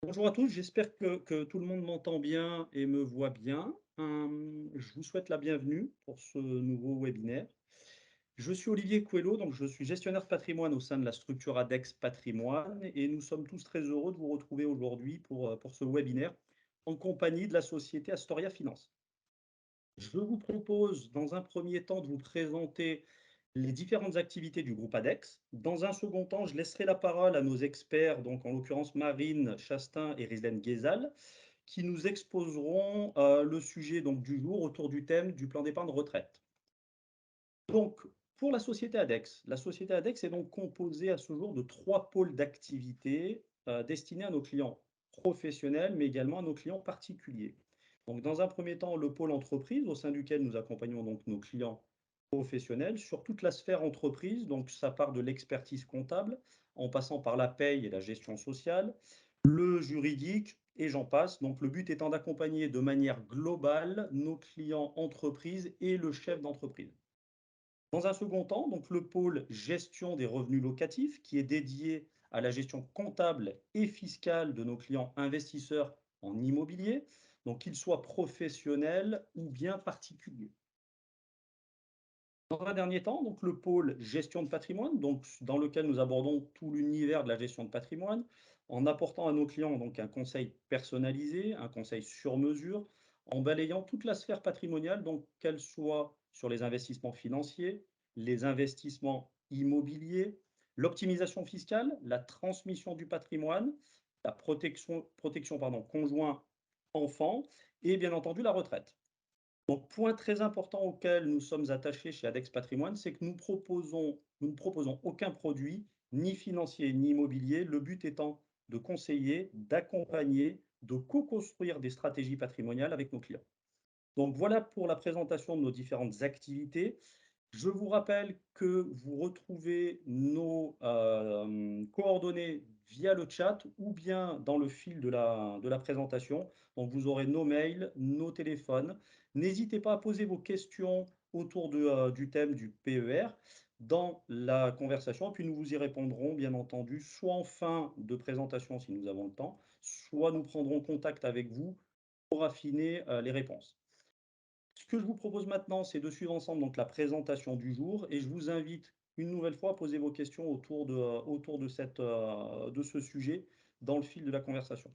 Bonjour à tous, j'espère que tout le monde m'entend bien et me voit bien. Je vous souhaite la bienvenue pour ce nouveau webinaire. Je suis Olivier Coelho, donc je suis gestionnaire de patrimoine au sein de la structure ADEX Patrimoine et nous sommes tous très heureux de vous retrouver aujourd'hui pour ce webinaire en compagnie de la société Astoria Finance. Je vous propose dans un premier temps de vous présenter les différentes activités du groupe ADEX. Dans un second temps, je laisserai la parole à nos experts, donc en l'occurrence Marine Chastain et Rizlen Ghezal, qui nous exposeront le sujet donc, du jour autour du thème du plan d'épargne retraite. Donc, pour la société ADEX est donc composée à ce jour de 3 pôles d'activité destinés à nos clients professionnels, mais également à nos clients particuliers. Donc, dans un premier temps, le pôle entreprise, au sein duquel nous accompagnons donc nos clients professionnels sur toute la sphère entreprise. Donc, ça part de l'expertise comptable, en passant par la paye et la gestion sociale, le juridique, et j'en passe. Donc, le but étant d'accompagner de manière globale nos clients entreprises et le chef d'entreprise. Dans un second temps, donc le pôle gestion des revenus locatifs, qui est dédié à la gestion comptable et fiscale de nos clients investisseurs en immobilier, donc qu'ils soient professionnels ou bien particuliers. Dans un dernier temps, donc le pôle gestion de patrimoine, donc dans lequel nous abordons tout l'univers de la gestion de patrimoine, en apportant à nos clients donc un conseil personnalisé, un conseil sur mesure, en balayant toute la sphère patrimoniale, donc qu'elle soit sur les investissements financiers, les investissements immobiliers, l'optimisation fiscale, la transmission du patrimoine, la protection conjoint enfant et bien entendu la retraite. Donc, point très important auquel nous sommes attachés chez Adex Patrimoine, c'est que nous ne proposons aucun produit, ni financier, ni immobilier, le but étant de conseiller, d'accompagner, de co-construire des stratégies patrimoniales avec nos clients. Donc, voilà pour la présentation de nos différentes activités. Je vous rappelle que vous retrouvez nos coordonnées via le chat ou bien dans le fil de la présentation. Donc, vous aurez nos mails, nos téléphones. N'hésitez pas à poser vos questions autour du thème du PER dans la conversation, puis nous vous y répondrons, bien entendu, soit en fin de présentation si nous avons le temps, soit nous prendrons contact avec vous pour affiner les réponses. Ce que je vous propose maintenant, c'est de suivre ensemble donc la présentation du jour et je vous invite une nouvelle fois à poser vos questions autour de ce sujet dans le fil de la conversation.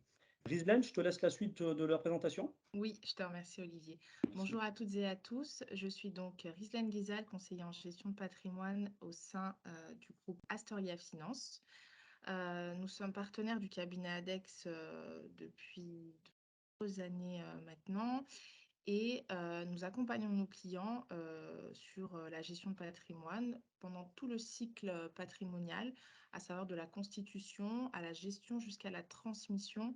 Rizlen, je te laisse la suite de la présentation. Oui, je te remercie Olivier. Merci. Bonjour à toutes et à tous. Je suis donc Rizlan Ghezal, conseillère en gestion de patrimoine au sein du groupe Astoria Finance. Nous sommes partenaires du cabinet ADEX depuis de nombreuses années maintenant et nous accompagnons nos clients sur la gestion de patrimoine pendant tout le cycle patrimonial, à savoir de la constitution à la gestion jusqu'à la transmission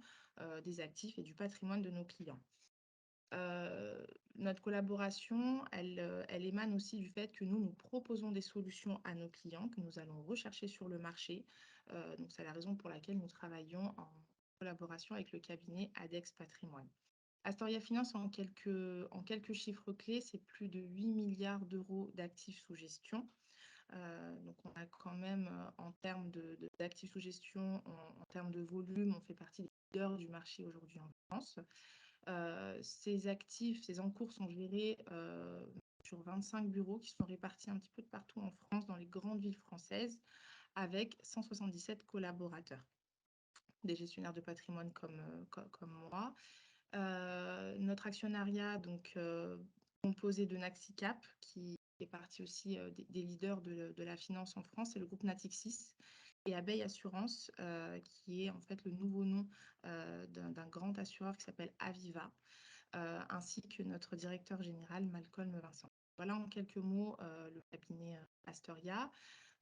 des actifs et du patrimoine de nos clients. Euh, Notre collaboration, elle émane aussi du fait que nous proposons des solutions à nos clients que nous allons rechercher sur le marché. Donc, c'est la raison pour laquelle nous travaillons en collaboration avec le cabinet ADEX Patrimoine. Astoria Finance, en quelques chiffres clés, c'est plus de 8 milliards d'euros d'actifs sous gestion. Donc, on a quand même, en termes d'actifs sous gestion, en termes de volume, on fait partie des leaders du marché aujourd'hui en France. Ces actifs, ces encours sont gérés sur 25 bureaux qui sont répartis un petit peu de partout en France, dans les grandes villes françaises, avec 177 collaborateurs, des gestionnaires de patrimoine comme moi. Notre actionnariat, donc composé de Naxicap, qui fait partie aussi des leaders de la finance en France, c'est le groupe Natixis, et Abeille Assurance, qui est en fait le nouveau nom d'un grand assureur qui s'appelle Aviva, ainsi que notre directeur général Malcolm Vincent. Voilà en quelques mots le cabinet Astoria.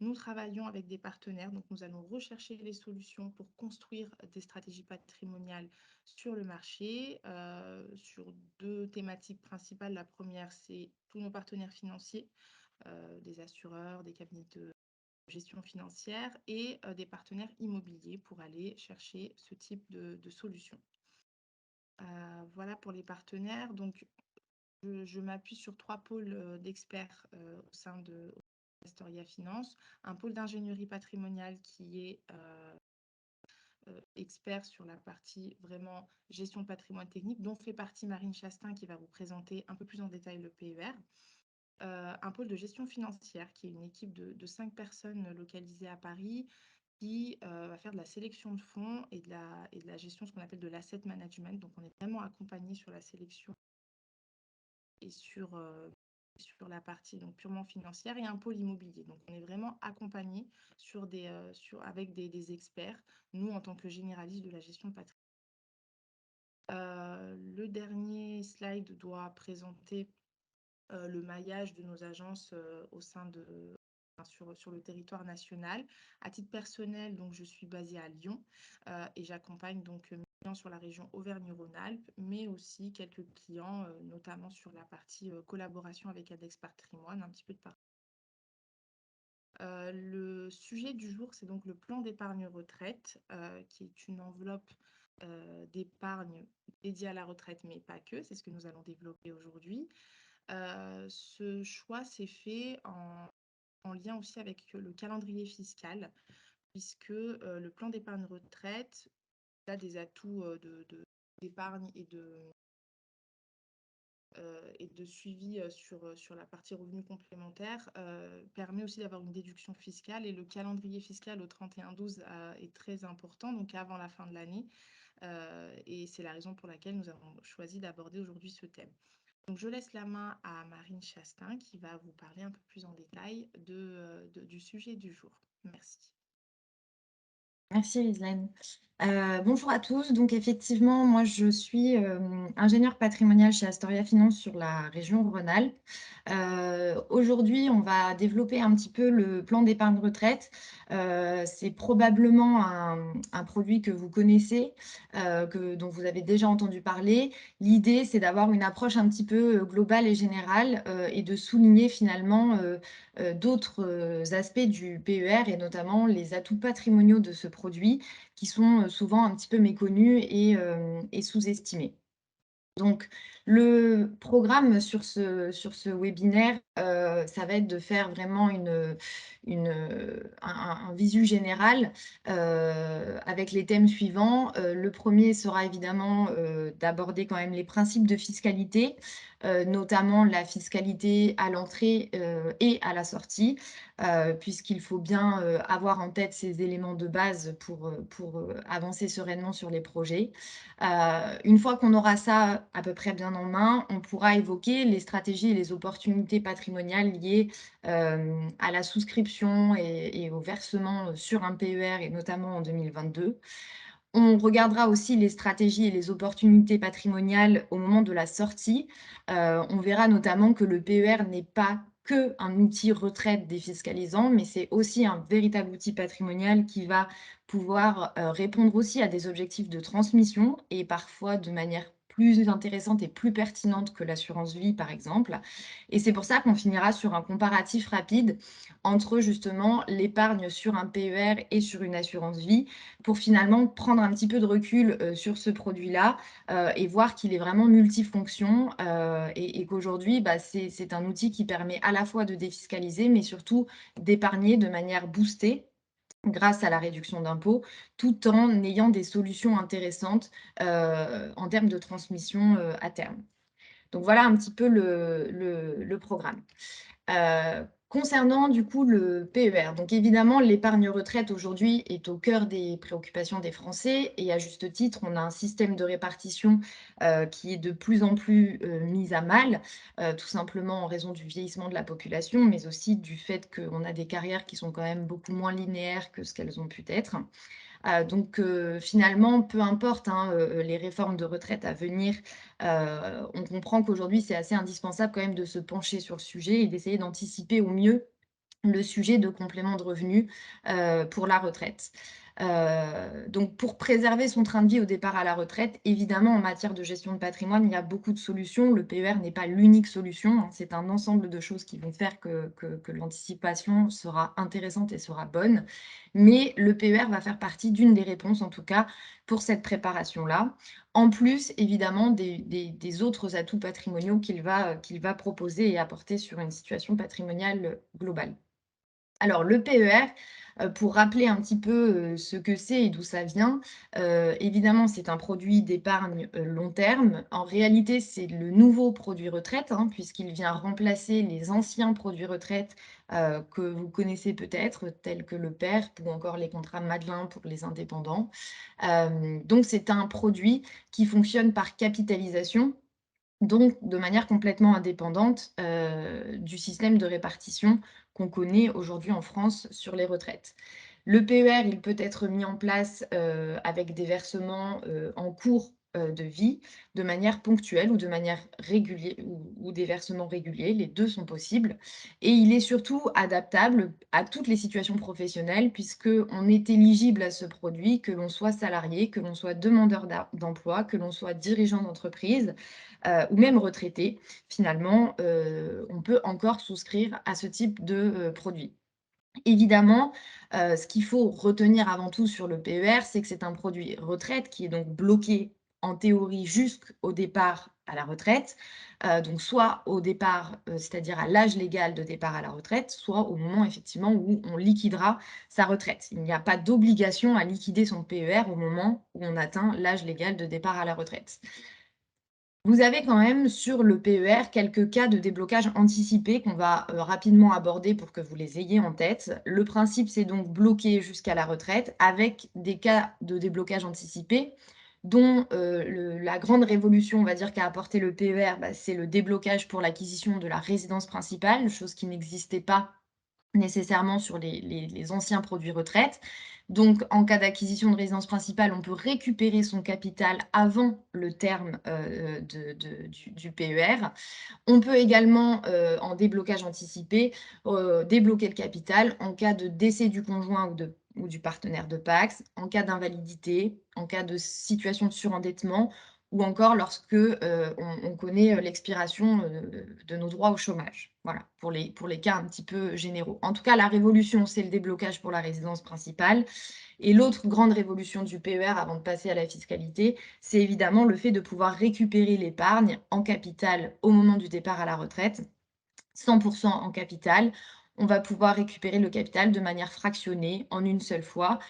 Nous travaillons avec des partenaires, donc nous allons rechercher les solutions pour construire des stratégies patrimoniales sur le marché, sur deux thématiques principales. La première, c'est tous nos partenaires financiers, des assureurs, des cabinets de gestion financière et des partenaires immobiliers pour aller chercher ce type de solutions. Voilà pour les partenaires. Donc, je m'appuie sur 3 pôles d'experts au sein de Astoria Finance. Un pôle d'ingénierie patrimoniale qui est experts sur la partie vraiment gestion de patrimoine technique, dont fait partie Marine Chastain qui va vous présenter un peu plus en détail le PER. Un pôle de gestion financière qui est une équipe de 5 personnes localisées à Paris qui va faire de la sélection de fonds et de la gestion, ce qu'on appelle de l'asset management. Donc, on est vraiment accompagné sur la sélection et sur la partie donc, purement financière et un pôle immobilier. Donc, on est vraiment accompagné avec des experts, nous, en tant que généralistes de la gestion de patrimoine. Le dernier slide doit présenter le maillage de nos agences au sein de sur le territoire national. À titre personnel, donc, je suis basée à Lyon et j'accompagne donc mes clients sur la région Auvergne-Rhône-Alpes, mais aussi quelques clients, notamment sur la partie collaboration avec Adex Patrimoine, un petit peu de partout. Le sujet du jour, c'est donc le plan d'épargne retraite, qui est une enveloppe d'épargne dédiée à la retraite, mais pas que. C'est ce que nous allons développer aujourd'hui. Ce choix s'est fait en lien aussi avec le calendrier fiscal, puisque le plan d'épargne retraite a des atouts d'épargne et de suivi sur la partie revenus complémentaires, permet aussi d'avoir une déduction fiscale. Et le calendrier fiscal au 31/12 est très important, donc avant la fin de l'année. Et c'est la raison pour laquelle nous avons choisi d'aborder aujourd'hui ce thème. Donc, je laisse la main à Marine Chastain qui va vous parler un peu plus en détail du sujet du jour. Merci. Merci Rislaine. Bonjour à tous. Donc effectivement, moi je suis ingénieure patrimoniale chez Astoria Finance sur la région Rhône-Alpes. Aujourd'hui, on va développer un petit peu le plan d'épargne retraite. C'est probablement un produit que vous connaissez, dont vous avez déjà entendu parler. L'idée, c'est d'avoir une approche un petit peu globale et générale et de souligner finalement d'autres aspects du PER et notamment les atouts patrimoniaux de ce produit qui sont souvent un petit peu méconnus et sous-estimés. Donc, le programme sur ce webinaire, ça va être de faire vraiment un visu général avec les thèmes suivants. Le premier sera évidemment d'aborder quand même les principes de fiscalité, notamment la fiscalité à l'entrée et à la sortie, puisqu'il faut bien avoir en tête ces éléments de base pour avancer sereinement sur les projets. Une fois qu'on aura ça à peu près bien en main, on pourra évoquer les stratégies et les opportunités patrimoniales liées à la souscription et au versement sur un PER et notamment en 2022. On regardera aussi les stratégies et les opportunités patrimoniales au moment de la sortie. On verra notamment que le PER n'est pas que un outil retraite défiscalisant, mais c'est aussi un véritable outil patrimonial qui va pouvoir répondre aussi à des objectifs de transmission et parfois de manière plus intéressante et plus pertinente que l'assurance vie, par exemple. Et c'est pour ça qu'on finira sur un comparatif rapide entre justement l'épargne sur un PER et sur une assurance vie pour finalement prendre un petit peu de recul sur ce produit-là et voir qu'il est vraiment multifonction et qu'aujourd'hui, bah, c'est un outil qui permet à la fois de défiscaliser, mais surtout d'épargner de manière boostée grâce à la réduction d'impôts, tout en ayant des solutions intéressantes en termes de transmission à terme. Donc voilà un petit peu le programme. Concernant du coup le PER, donc évidemment l'épargne retraite aujourd'hui est au cœur des préoccupations des Français et à juste titre, on a un système de répartition qui est de plus en plus mis à mal, tout simplement en raison du vieillissement de la population, mais aussi du fait qu'on a des carrières qui sont quand même beaucoup moins linéaires que ce qu'elles ont pu être. Donc finalement, peu importe hein, les réformes de retraite à venir, on comprend qu'aujourd'hui, c'est assez indispensable quand même de se pencher sur le sujet et d'essayer d'anticiper au mieux le sujet de complément de revenus pour la retraite. Donc pour préserver son train de vie au départ à la retraite, évidemment en matière de gestion de patrimoine, il y a beaucoup de solutions. Le PER n'est pas l'unique solution, hein. C'est un ensemble de choses qui vont faire que l'anticipation sera intéressante et sera bonne. Mais le PER va faire partie d'une des réponses, en tout cas, pour cette préparation-là. En plus, évidemment, des autres atouts patrimoniaux qu'il va proposer et apporter sur une situation patrimoniale globale. Alors le PER, pour rappeler un petit peu, ce que c'est et d'où ça vient, évidemment, c'est un produit d'épargne, long terme. En réalité, c'est le nouveau produit retraite, hein, puisqu'il vient remplacer les anciens produits retraite, que vous connaissez peut-être, tels que le PERP ou encore les contrats Madelin pour les indépendants. Donc c'est un produit qui fonctionne par capitalisation, donc de manière complètement indépendante, du système de répartition qu'on connaît aujourd'hui en France sur les retraites. Le PER, il peut être mis en place, avec des versements, en cours, de vie, de manière ponctuelle ou de manière régulière ou des versements réguliers, les 2 sont possibles et il est surtout adaptable à toutes les situations professionnelles puisqu'on est éligible à ce produit, que l'on soit salarié, que l'on soit demandeur d'emploi, que l'on soit dirigeant d'entreprise, ou même retraité. Finalement, on peut encore souscrire à ce type de, produit. Évidemment, ce qu'il faut retenir avant tout sur le PER, c'est que c'est un produit retraite qui est donc bloqué en théorie jusqu'au départ à la retraite, donc soit au départ, c'est-à-dire à l'âge légal de départ à la retraite, soit au moment effectivement où on liquidera sa retraite. Il n'y a pas d'obligation à liquider son PER au moment où on atteint l'âge légal de départ à la retraite. Vous avez quand même sur le PER quelques cas de déblocage anticipé qu'on va rapidement aborder pour que vous les ayez en tête. Le principe, c'est donc bloquer jusqu'à la retraite avec des cas de déblocage anticipé dont la grande révolution, on va dire, qu'a apporté le PER, bah, c'est le déblocage pour l'acquisition de la résidence principale, chose qui n'existait pas nécessairement sur les anciens produits retraite. Donc, en cas d'acquisition de résidence principale, on peut récupérer son capital avant le terme du PER. On peut également, en déblocage anticipé, débloquer le capital en cas de décès du conjoint ou du partenaire de PACS, en cas d'invalidité, en cas de situation de surendettement ou encore lorsque, on connaît, l'expiration, de nos droits au chômage. Voilà, pour les cas un petit peu généraux. En tout cas, la révolution, c'est le déblocage pour la résidence principale et l'autre grande révolution du PER avant de passer à la fiscalité, c'est évidemment le fait de pouvoir récupérer l'épargne en capital au moment du départ à la retraite, 100% en capital. On va pouvoir récupérer le capital de manière fractionnée en une seule fois.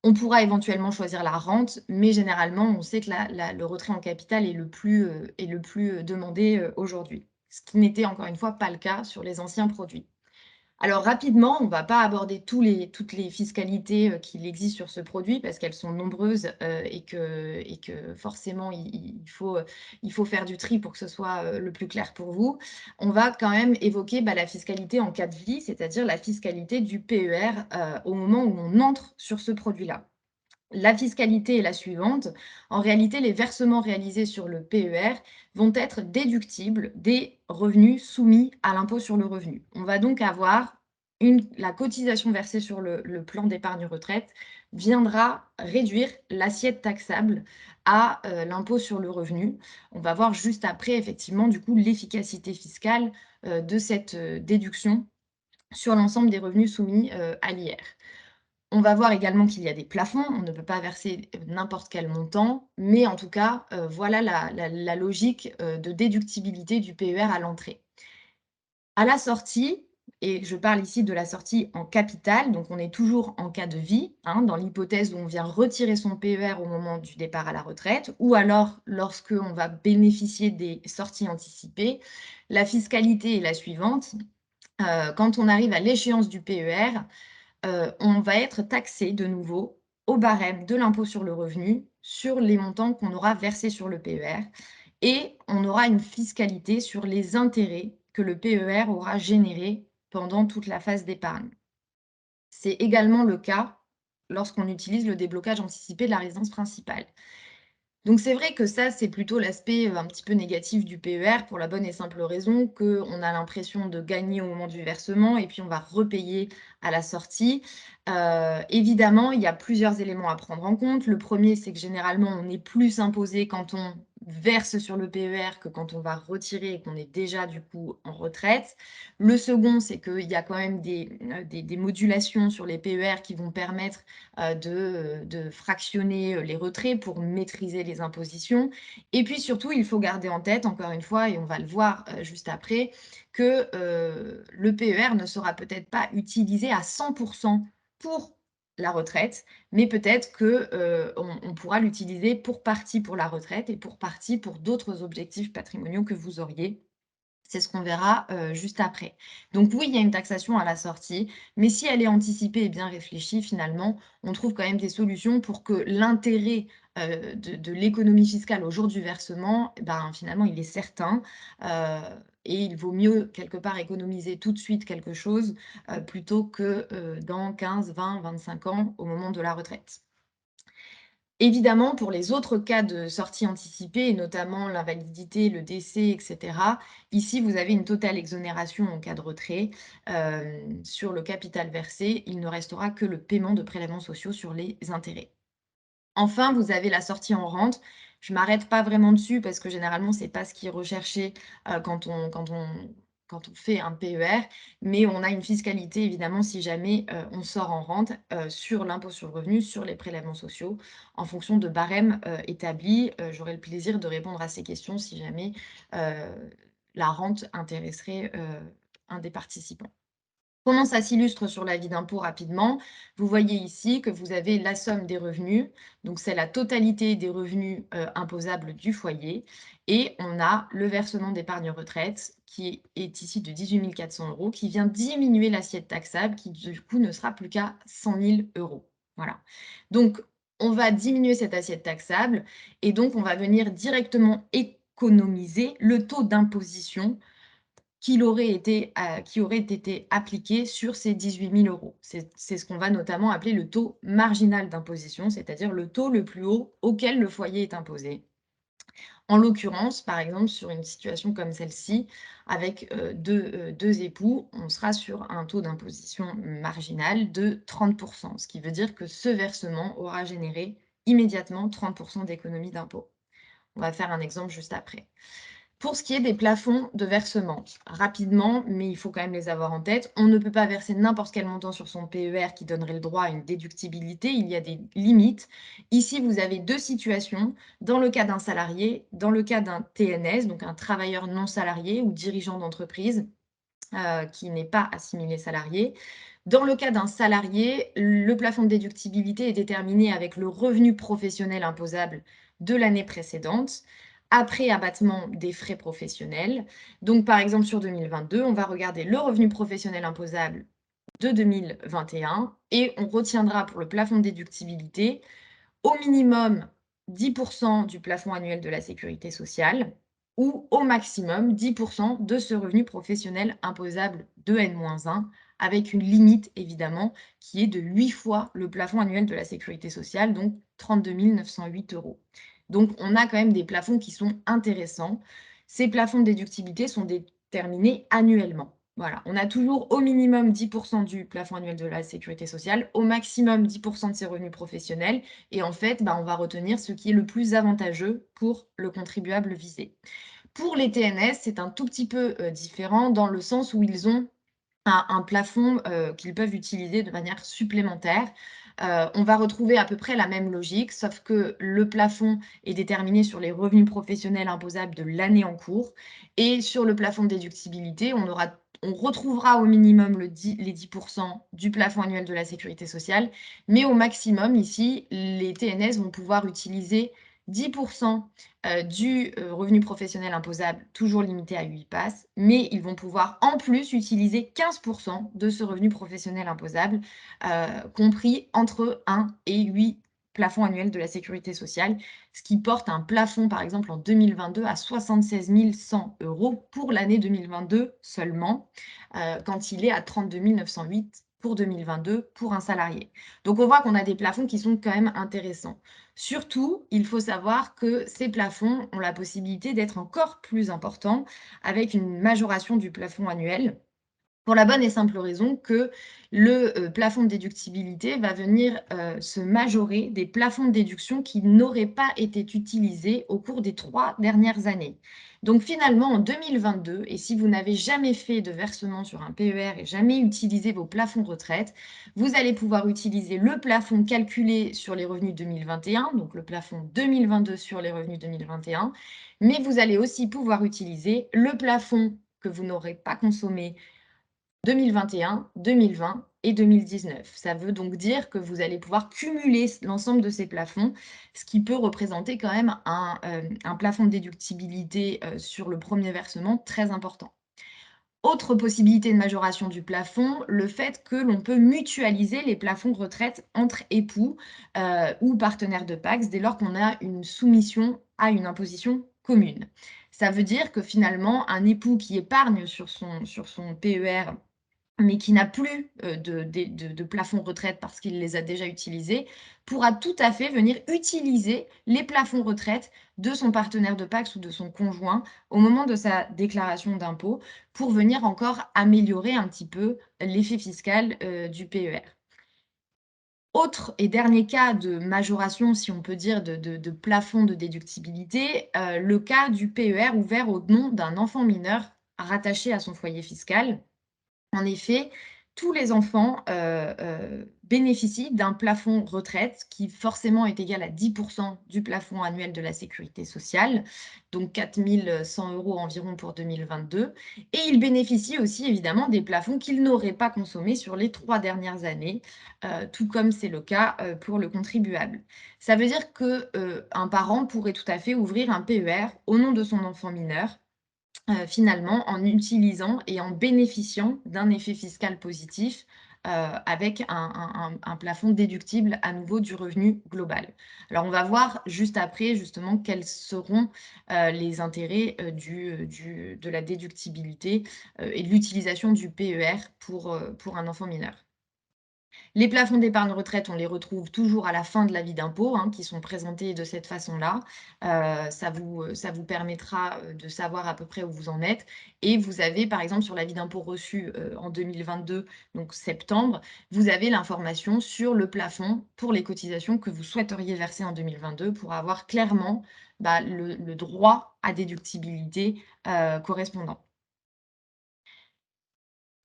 On pourra éventuellement choisir la rente, mais généralement, on sait que le retrait en capital est le plus demandé aujourd'hui. Ce qui n'était encore une fois pas le cas sur les anciens produits. Alors rapidement, on ne va pas aborder toutes les fiscalités, qu'il existe sur ce produit parce qu'elles sont nombreuses, et que forcément il faut faire du tri pour que ce soit, le plus clair pour vous. On va quand même évoquer, bah, la fiscalité en cas de vie, c'est-à-dire la fiscalité du PER, au moment où on entre sur ce produit-là. La fiscalité est la suivante. En réalité, les versements réalisés sur le PER vont être déductibles des revenus soumis à l'impôt sur le revenu. On va donc avoir la cotisation versée sur le plan d'épargne retraite viendra réduire l'assiette taxable à l'impôt sur le revenu. On va voir juste après, effectivement, du coup, l'efficacité fiscale de cette déduction sur l'ensemble des revenus soumis à l'IR. On va voir également qu'il y a des plafonds, on ne peut pas verser n'importe quel montant, mais en tout cas, voilà la logique, de déductibilité du PER à l'entrée. À la sortie, et je parle ici de la sortie en capital, donc on est toujours en cas de vie, hein, dans l'hypothèse où on vient retirer son PER au moment du départ à la retraite, ou alors lorsqu'on va bénéficier des sorties anticipées. La fiscalité est la suivante: quand on arrive à l'échéance du PER, on va être taxé de nouveau au barème de l'impôt sur le revenu sur les montants qu'on aura versés sur le PER et on aura une fiscalité sur les intérêts que le PER aura générés pendant toute la phase d'épargne. C'est également le cas lorsqu'on utilise le déblocage anticipé de la résidence principale. Donc c'est vrai que ça, c'est plutôt l'aspect, un petit peu négatif du PER pour la bonne et simple raison qu'on a l'impression de gagner au moment du versement et puis on va repayer à la sortie. Évidemment, il y a plusieurs éléments à prendre en compte. Le premier, c'est que généralement, on est plus imposé quand on verse sur le PER que quand on va retirer et qu'on est déjà du coup en retraite. Le second, c'est qu'il y a quand même des modulations sur les PER qui vont permettre de fractionner les retraits pour maîtriser les impositions. Et puis surtout, il faut garder en tête, encore une fois, et on va le voir juste après, que le PER ne sera peut-être pas utilisé à 100% pour la retraite, mais peut-être que on pourra l'utiliser pour partie pour la retraite et pour partie pour d'autres objectifs patrimoniaux que vous auriez. C'est ce qu'on verra juste après. Donc oui, il y a une taxation à la sortie, mais si elle est anticipée et bien réfléchie, finalement, on trouve quand même des solutions pour que l'intérêt de l'économie fiscale au jour du versement, eh ben, finalement, il est certain. euh, et il vaut mieux, quelque part, économiser tout de suite quelque chose plutôt que dans 15, 20, 25 ans au moment de la retraite. Évidemment, pour les autres cas de sortie anticipée, et notamment l'invalidité, le décès, et cetera, ici, vous avez une totale exonération en cas de retrait. Sur le capital versé, il ne restera que le paiement de prélèvements sociaux sur les intérêts. Enfin, vous avez la sortie en rente. Je m'arrête pas vraiment dessus parce que généralement, c'est pas ce qui est recherché quand on fait un PER, mais on a une fiscalité évidemment si jamais on sort en rente sur l'impôt sur le revenu, sur les prélèvements sociaux, en fonction de barèmes établis. J'aurai le plaisir de répondre à ces questions si jamais euh, la rente intéresserait un des participants. Comment ça s'illustre sur l'avis d'impôt rapidement? Vous voyez ici que vous avez la somme des revenus, donc c'est la totalité des revenus imposables du foyer, et on a le versement d'épargne retraite qui est ici de 18 400 euros, qui vient diminuer l'assiette taxable, qui du coup ne sera plus qu'à 100 000 euros. Voilà. Donc on va diminuer cette assiette taxable, et donc on va venir directement économiser le taux d'imposition qui aurait été appliqué sur ces 18 000 euros. C'est ce qu'on va notamment appeler le taux marginal d'imposition, c'est-à-dire le taux le plus haut auquel le foyer est imposé. En l'occurrence, par exemple, sur une situation comme celle-ci, avec deux époux, on sera sur un taux d'imposition marginal de 30%, ce qui veut dire que ce versement aura généré immédiatement 30% d'économie d'impôt. On va faire un exemple juste après. Pour ce qui est des plafonds de versement, rapidement, mais il faut quand même les avoir en tête, on ne peut pas verser n'importe quel montant sur son PER qui donnerait le droit à une déductibilité, il y a des limites. Ici, vous avez deux situations, dans le cas d'un salarié, dans le cas d'un TNS, donc un travailleur non salarié ou dirigeant d'entreprise qui n'est pas assimilé salarié. Dans le cas d'un salarié, le plafond de déductibilité est déterminé avec le revenu professionnel imposable de l'année précédente, après abattement des frais professionnels. Donc, par exemple, sur 2022, on va regarder le revenu professionnel imposable de 2021 et on retiendra pour le plafond de déductibilité au minimum 10% du plafond annuel de la sécurité sociale ou au maximum 10% de ce revenu professionnel imposable de N-1, avec une limite évidemment qui est de 8 fois le plafond annuel de la sécurité sociale, donc 32 908 euros. Donc on a quand même des plafonds qui sont intéressants. Ces plafonds de déductibilité sont déterminés annuellement. Voilà, on a toujours au minimum 10% du plafond annuel de la sécurité sociale, au maximum 10% de ses revenus professionnels, et en fait, on va retenir ce qui est le plus avantageux pour le contribuable visé. Pour les TNS, c'est un tout petit peu différent dans le sens où ils ont un plafond qu'ils peuvent utiliser de manière supplémentaire. On va retrouver à peu près la même logique, sauf que le plafond est déterminé sur les revenus professionnels imposables de l'année en cours. Et sur le plafond de déductibilité, on retrouvera au minimum les 10% du plafond annuel de la sécurité sociale, mais au maximum, ici, les TNS vont pouvoir utiliser 10% du revenu professionnel imposable, toujours limité à 8 passes, mais ils vont pouvoir en plus utiliser 15% de ce revenu professionnel imposable, compris entre 1 et 8 plafonds annuels de la sécurité sociale, ce qui porte un plafond, par exemple, en 2022 à 76 100 euros pour l'année 2022 seulement, quand il est à 32 908 pour 2022 pour un salarié. Donc on voit qu'on a des plafonds qui sont quand même intéressants. Surtout, il faut savoir que ces plafonds ont la possibilité d'être encore plus importants avec une majoration du plafond annuel Pour la bonne et simple raison que le plafond de déductibilité va venir se majorer des plafonds de déduction qui n'auraient pas été utilisés au cours des 3 dernières années. Donc finalement, en 2022, et si vous n'avez jamais fait de versement sur un PER et jamais utilisé vos plafonds retraite, vous allez pouvoir utiliser le plafond calculé sur les revenus 2021, donc le plafond 2022 sur les revenus 2021, mais vous allez aussi pouvoir utiliser le plafond que vous n'aurez pas consommé 2021, 2020 et 2019. Ça veut donc dire que vous allez pouvoir cumuler l'ensemble de ces plafonds, ce qui peut représenter quand même un plafond de déductibilité sur le premier versement très important. Autre possibilité de majoration du plafond, le fait que l'on peut mutualiser les plafonds retraite entre époux ou partenaires de PACS dès lors qu'on a une soumission à une imposition commune. Ça veut dire que finalement, un époux qui épargne sur son PER mais qui n'a plus de plafond retraite parce qu'il les a déjà utilisés, pourra tout à fait venir utiliser les plafonds retraite de son partenaire de PACS ou de son conjoint au moment de sa déclaration d'impôt pour venir encore améliorer un petit peu l'effet fiscal du PER. Autre et dernier cas de majoration, si on peut dire, de plafond de déductibilité, le cas du PER ouvert au nom d'un enfant mineur rattaché à son foyer fiscal. En effet, tous les enfants bénéficient d'un plafond retraite qui forcément est égal à 10 du plafond annuel de la sécurité sociale, donc 4 100 € environ pour 2022. Et ils bénéficient aussi évidemment des plafonds qu'ils n'auraient pas consommés sur les 3 dernières années, tout comme c'est le cas pour le contribuable. Ça veut dire qu'un parent pourrait tout à fait ouvrir un PER au nom de son enfant mineur finalement, en utilisant et en bénéficiant d'un effet fiscal positif, avec un plafond déductible à nouveau du revenu global. Alors on va voir juste après justement quels seront, les intérêts, de la déductibilité, et de l'utilisation du PER pour un enfant mineur. Les plafonds d'épargne retraite, on les retrouve toujours à la fin de l'avis d'impôt, hein, qui sont présentés de cette façon-là. Ça vous permettra de savoir à peu près où vous en êtes. Et vous avez, par exemple, sur l'avis d'impôt reçu en 2022, donc septembre, vous avez l'information sur le plafond pour les cotisations que vous souhaiteriez verser en 2022 pour avoir clairement le droit à déductibilité correspondant.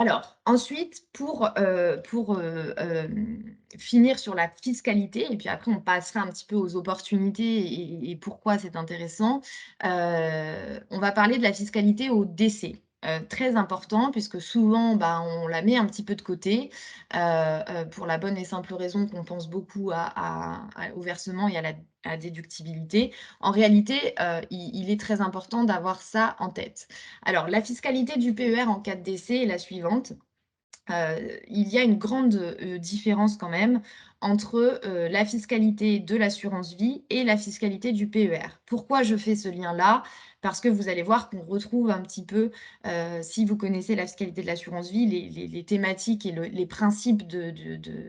Alors, ensuite, finir sur la fiscalité et puis après on passera un petit peu aux opportunités et pourquoi c'est intéressant, on va parler de la fiscalité au décès. Très important puisque souvent, on la met un petit peu de côté, pour la bonne et simple raison qu'on pense beaucoup au versement et à la déductibilité. En réalité, il est très important d'avoir ça en tête. Alors, la fiscalité du PER en cas de décès est la suivante. Il y a une grande différence quand même entre la fiscalité de l'assurance vie et la fiscalité du PER. Pourquoi je fais ce lien-là? Parce que vous allez voir qu'on retrouve un petit peu, si vous connaissez la fiscalité de l'assurance vie, les thématiques et les principes de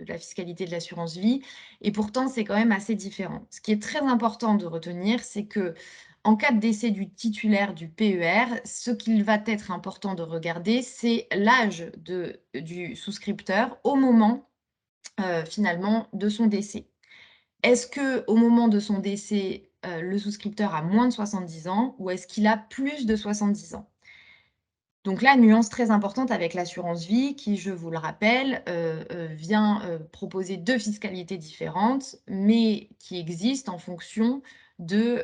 la fiscalité de l'assurance vie. Et pourtant, c'est quand même assez différent. Ce qui est très important de retenir, c'est que en cas de décès du titulaire du PER, ce qu'il va être important de regarder, c'est l'âge du souscripteur au moment, finalement, de son décès. Est-ce qu'au moment de son décès, le souscripteur a moins de 70 ans ou est-ce qu'il a plus de 70 ans? Donc là, nuance très importante avec l'assurance vie qui, je vous le rappelle, vient, proposer 2 fiscalités différentes, mais qui existent en fonction de,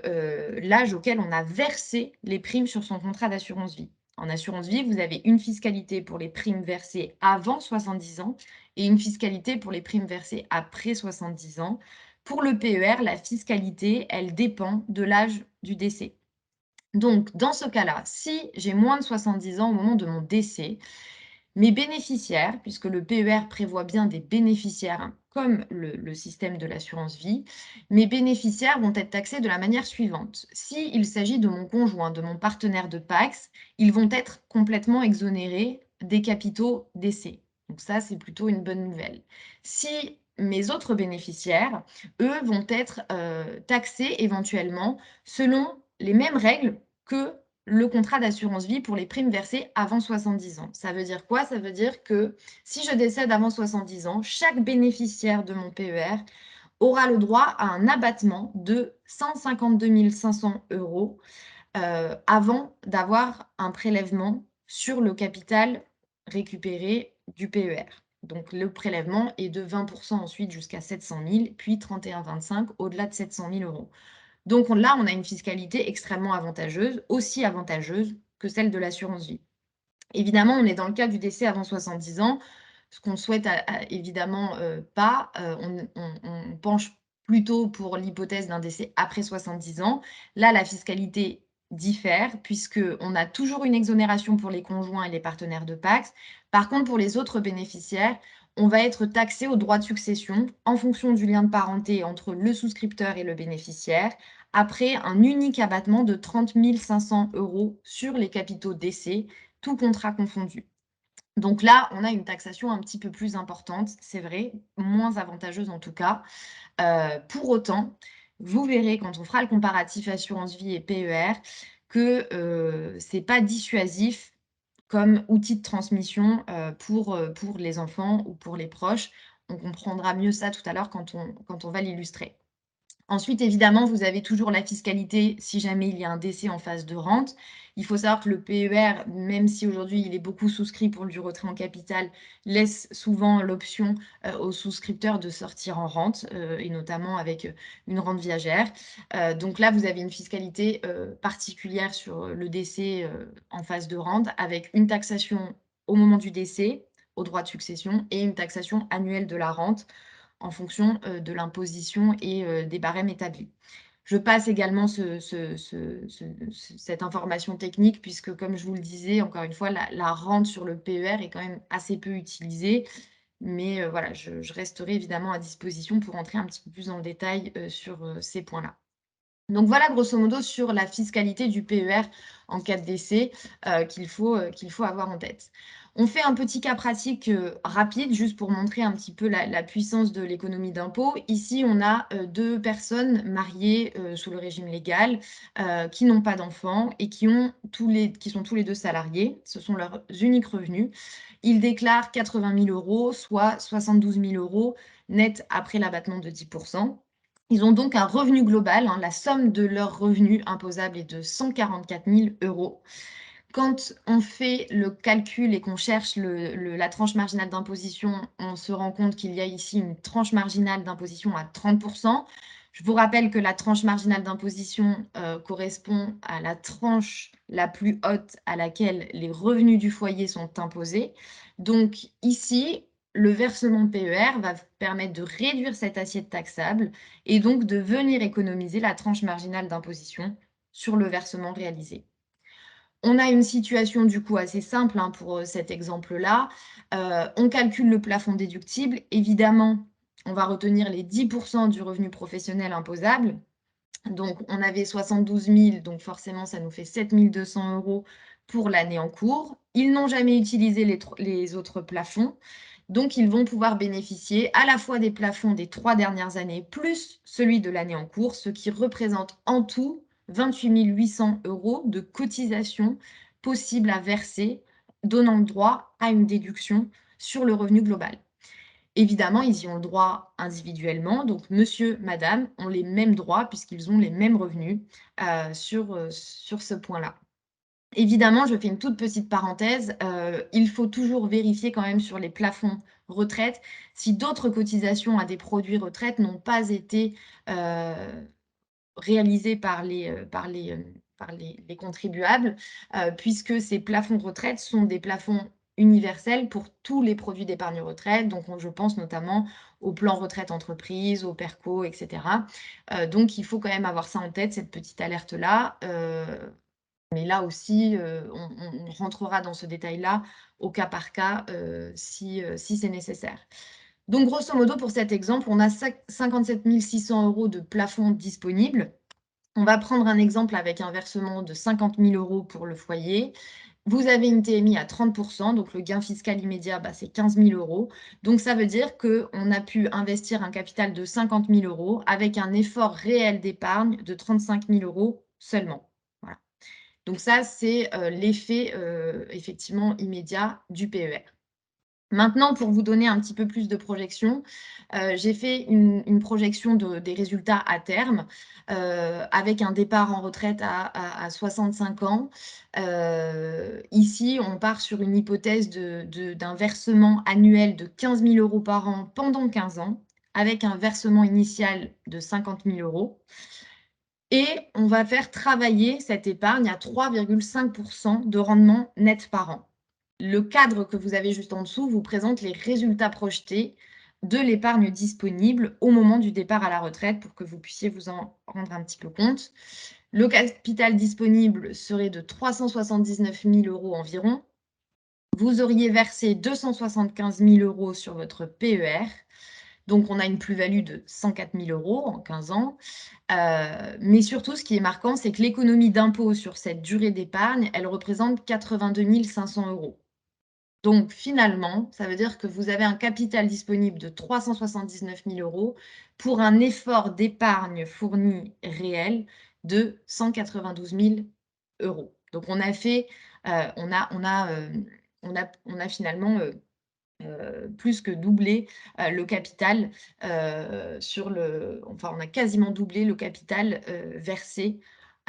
l'âge auquel on a versé les primes sur son contrat d'assurance vie. En assurance vie, vous avez une fiscalité pour les primes versées avant 70 ans et une fiscalité pour les primes versées après 70 ans. Pour le PER, la fiscalité, elle dépend de l'âge du décès. Donc, dans ce cas-là, si j'ai moins de 70 ans au moment de mon décès, mes bénéficiaires, puisque le PER prévoit bien des bénéficiaires, hein, comme le système de l'assurance vie, mes bénéficiaires vont être taxés de la manière suivante. S'il s'agit de mon conjoint, de mon partenaire de PACS, ils vont être complètement exonérés des capitaux décès. Donc ça, c'est plutôt une bonne nouvelle. Si mes autres bénéficiaires, eux, vont être taxés éventuellement selon les mêmes règles que le contrat d'assurance vie pour les primes versées avant 70 ans. Ça veut dire quoi? Ça veut dire que si je décède avant 70 ans, chaque bénéficiaire de mon PER aura le droit à un abattement de 152 500 € avant d'avoir un prélèvement sur le capital récupéré du PER. Donc le prélèvement est de 20% ensuite jusqu'à 700 000, puis 31,25 au-delà de 700 000 €. Donc là, on a une fiscalité extrêmement avantageuse, aussi avantageuse que celle de l'assurance vie. Évidemment, on est dans le cas du décès avant 70 ans, ce qu'on souhaite évidemment pas. On penche plutôt pour l'hypothèse d'un décès après 70 ans. Là, la fiscalité diffère puisqu'on a toujours une exonération pour les conjoints et les partenaires de Pacs. Par contre, pour les autres bénéficiaires, on va être taxé au droit de succession en fonction du lien de parenté entre le souscripteur et le bénéficiaire, après un unique abattement de 30 500 € sur les capitaux décès, tout contrat confondu. Donc là, on a une taxation un petit peu plus importante, c'est vrai, moins avantageuse en tout cas. Pour autant, vous verrez quand on fera le comparatif assurance vie et PER que c'est pas dissuasif comme outil de transmission pour les enfants ou pour les proches. On comprendra mieux ça tout à l'heure quand on va l'illustrer. Ensuite, évidemment, vous avez toujours la fiscalité si jamais il y a un décès en phase de rente. Il faut savoir que le PER, même si aujourd'hui il est beaucoup souscrit pour du retrait en capital, laisse souvent l'option aux souscripteurs de sortir en rente, et notamment avec une rente viagère. Donc là, vous avez une fiscalité particulière sur le décès en phase de rente, avec une taxation au moment du décès, au droit de succession, et une taxation annuelle de la rente en fonction de l'imposition et des barèmes établis. Je passe également cette information technique puisque, comme je vous le disais, encore une fois, la rente sur le PER est quand même assez peu utilisée. Mais voilà, je resterai évidemment à disposition pour entrer un petit peu plus dans le détail sur ces points-là. Donc voilà, grosso modo, sur la fiscalité du PER en cas de décès qu'il faut avoir en tête. On fait un petit cas pratique rapide, juste pour montrer un petit peu la puissance de l'économie d'impôt. Ici, on a deux personnes mariées sous le régime légal qui n'ont pas d'enfants et qui sont tous les deux salariés. Ce sont leurs uniques revenus. Ils déclarent 80 000 €, soit 72 000 € net après l'abattement de 10%. Ils ont donc un revenu global, la somme de leurs revenus imposables est de 144 000 €. Quand on fait le calcul et qu'on cherche la tranche marginale d'imposition, on se rend compte qu'il y a ici une tranche marginale d'imposition à 30%. Je vous rappelle que la tranche marginale d'imposition correspond à la tranche la plus haute à laquelle les revenus du foyer sont imposés. Donc ici, le versement PER va permettre de réduire cette assiette taxable et donc de venir économiser la tranche marginale d'imposition sur le versement réalisé. On a une situation du coup assez simple pour cet exemple-là. On calcule le plafond déductible. Évidemment, on va retenir les 10% du revenu professionnel imposable. Donc, on avait 72 000, donc forcément, ça nous fait 7 200 € pour l'année en cours. Ils n'ont jamais utilisé les autres plafonds. Donc, ils vont pouvoir bénéficier à la fois des plafonds des 3 dernières années plus celui de l'année en cours, ce qui représente en tout 28 800 € de cotisation possible à verser, donnant le droit à une déduction sur le revenu global. Évidemment, ils y ont le droit individuellement, donc monsieur, madame ont les mêmes droits puisqu'ils ont les mêmes revenus sur ce point-là. Évidemment, je fais une toute petite parenthèse, il faut toujours vérifier quand même sur les plafonds retraite si d'autres cotisations à des produits retraite n'ont pas été réalisées par les contribuables, puisque ces plafonds de retraite sont des plafonds universels pour tous les produits d'épargne retraite. Donc, je pense notamment au plan retraite entreprise, au PERCO, etc. Donc, il faut quand même avoir ça en tête, cette petite alerte-là. Mais là aussi, on rentrera dans ce détail-là au cas par cas si c'est nécessaire. Donc, grosso modo, pour cet exemple, on a 57 600 € de plafond disponible. On va prendre un exemple avec un versement de 50 000 € pour le foyer. Vous avez une TMI à 30%, donc le gain fiscal immédiat, c'est 15 000 €. Donc, ça veut dire qu'on a pu investir un capital de 50 000 € avec un effort réel d'épargne de 35 000 € seulement. Voilà. Donc ça, c'est l'effet effectivement immédiat du PER. Maintenant, pour vous donner un petit peu plus de projection, j'ai fait une projection des résultats à terme, avec un départ en retraite à 65 ans. Ici, on part sur une hypothèse d'un versement annuel de 15 000 € par an pendant 15 ans, avec un versement initial de 50 000 € et on va faire travailler cette épargne à 3,5 % de rendement net par an. Le cadre que vous avez juste en dessous vous présente les résultats projetés de l'épargne disponible au moment du départ à la retraite pour que vous puissiez vous en rendre un petit peu compte. Le capital disponible serait de 379 000 € environ. Vous auriez versé 275 000 € sur votre PER. Donc, on a une plus-value de 104 000 € en 15 ans. Mais surtout, ce qui est marquant, c'est que l'économie d'impôt sur cette durée d'épargne, elle représente 82 500 €. Donc finalement, ça veut dire que vous avez un capital disponible de 379 000 € pour un effort d'épargne fourni réel de 192 000 €. Donc on a fait, on a finalement, plus que doublé, le capital, enfin on a quasiment doublé le capital, versé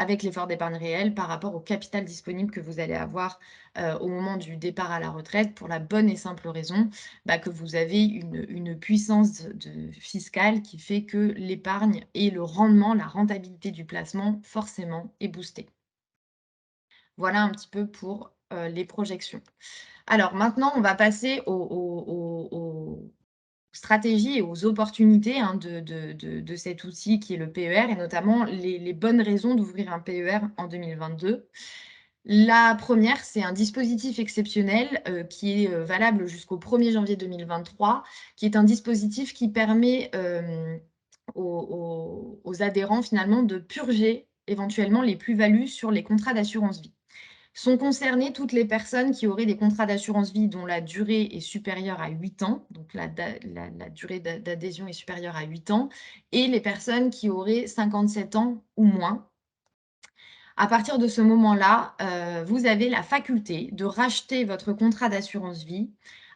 avec l'effort d'épargne réel par rapport au capital disponible que vous allez avoir, au moment du départ à la retraite pour la bonne et simple raison, que vous avez une puissance fiscale qui fait que l'épargne et le rendement, la rentabilité du placement forcément est boostée. Voilà un petit peu pour, les projections. Alors maintenant, on va passer aux stratégies et aux opportunités, hein, de cet outil qui est le PER et notamment les bonnes raisons d'ouvrir un PER en 2022. La première, c'est un dispositif exceptionnel, qui est, valable jusqu'au 1er janvier 2023, qui est un dispositif qui permet, aux adhérents finalement de purger éventuellement les plus-values sur les contrats d'assurance vie. Sont concernées toutes les personnes qui auraient des contrats d'assurance vie dont la durée est supérieure à 8 ans, donc la durée d'adhésion est supérieure à 8 ans, et les personnes qui auraient 57 ans ou moins. À partir de ce moment-là, vous avez la faculté de racheter votre contrat d'assurance vie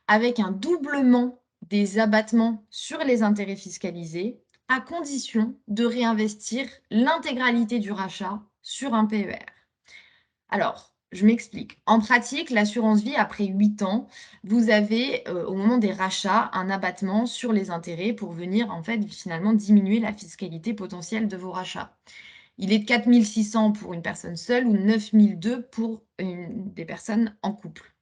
avec un doublement des abattements sur les intérêts fiscalisés, à condition de réinvestir l'intégralité du rachat sur un PER. Alors, je m'explique. En pratique, l'assurance vie, après 8 ans, vous avez, au moment des rachats, un abattement sur les intérêts pour venir, en fait, finalement diminuer la fiscalité potentielle de vos rachats. Il est de 4 600 pour une personne seule ou 9 200 pour des personnes en couple.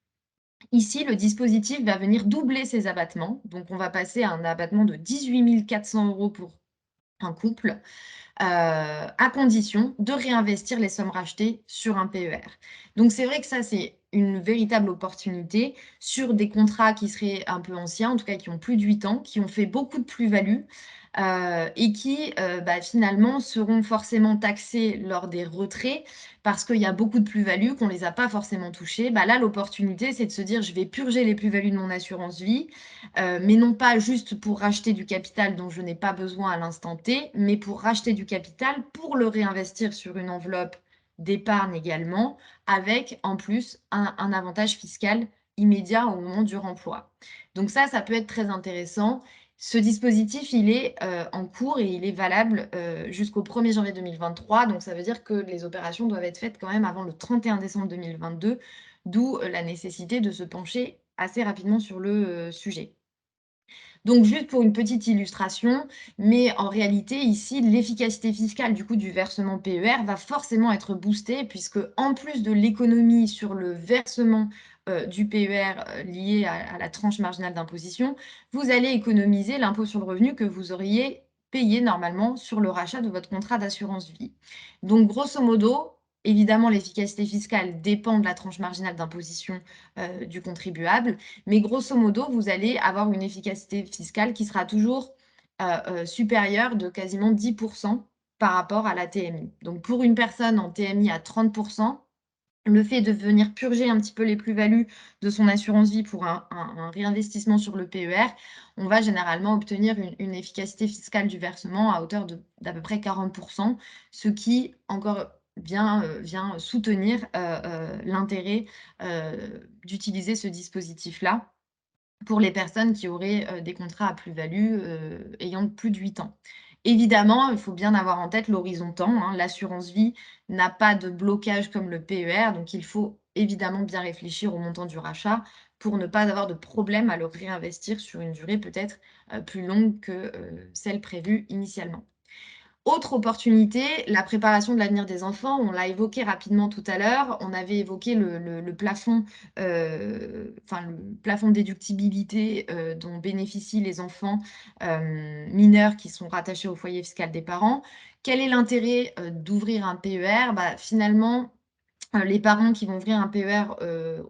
Ici, le dispositif va venir doubler ces abattements. Donc, on va passer à un abattement de 18 400 € pour un couple, à condition de réinvestir les sommes rachetées sur un PER. Donc c'est vrai que ça, c'est une véritable opportunité sur des contrats qui seraient un peu anciens, en tout cas qui ont plus de 8 ans, qui ont fait beaucoup de plus-value, et qui, finalement seront forcément taxés lors des retraits parce qu'il y a beaucoup de plus-values, qu'on ne les a pas forcément touchées. Là, l'opportunité, c'est de se dire: «Je vais purger les plus-values de mon assurance vie», mais non pas juste pour racheter du capital dont je n'ai pas besoin à l'instant T, mais pour racheter du capital pour le réinvestir sur une enveloppe d'épargne également, avec en plus un avantage fiscal immédiat au moment du remploi. Donc ça peut être très intéressant. Ce dispositif, il est en cours et il est valable jusqu'au 1er janvier 2023. Donc ça veut dire que les opérations doivent être faites quand même avant le 31 décembre 2022, d'où la nécessité de se pencher assez rapidement sur le sujet. Donc juste pour une petite illustration, mais en réalité ici, l'efficacité fiscale du coup du versement PER va forcément être boostée puisque en plus de l'économie sur le versement, du PER, lié à la tranche marginale d'imposition, vous allez économiser l'impôt sur le revenu que vous auriez payé normalement sur le rachat de votre contrat d'assurance vie. Donc grosso modo, évidemment l'efficacité fiscale dépend de la tranche marginale d'imposition, du contribuable, mais grosso modo, vous allez avoir une efficacité fiscale qui sera toujours, supérieure de quasiment 10 par rapport à la TMI. Donc pour une personne en TMI à 30 le fait de venir purger un petit peu les plus-values de son assurance vie pour un réinvestissement sur le PER, on va généralement obtenir une efficacité fiscale du versement à hauteur d'à peu près 40 ce qui, encore vient soutenir l'intérêt d'utiliser ce dispositif-là pour les personnes qui auraient des contrats à plus-value ayant plus de 8 ans. Évidemment, il faut bien avoir en tête l'horizon temps, hein. L'assurance vie n'a pas de blocage comme le PER, donc il faut évidemment bien réfléchir au montant du rachat pour ne pas avoir de problème à le réinvestir sur une durée peut-être plus longue que celle prévue initialement. Autre opportunité, la préparation de l'avenir des enfants. On l'a évoqué rapidement tout à l'heure. On avait évoqué le plafond, enfin le plafond de déductibilité dont bénéficient les enfants mineurs qui sont rattachés au foyer fiscal des parents. Quel est l'intérêt d'ouvrir un PER? Bah, finalement, les parents qui vont ouvrir un PER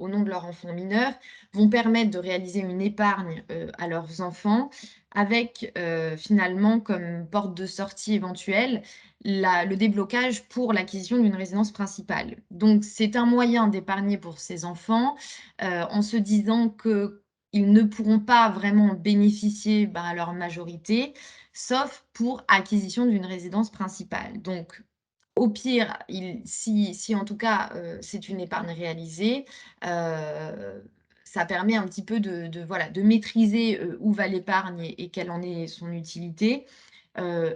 au nom de leur enfant mineur vont permettre de réaliser une épargne à leurs enfants avec finalement comme porte de sortie éventuelle le déblocage pour l'acquisition d'une résidence principale. Donc c'est un moyen d'épargner pour ces enfants en se disant qu'ils ne pourront pas vraiment bénéficier à leur majorité, sauf pour acquisition d'une résidence principale. Donc au pire, si en tout cas, c'est une épargne réalisée, ça permet un petit peu voilà, de maîtriser, où va l'épargne et quelle en est son utilité.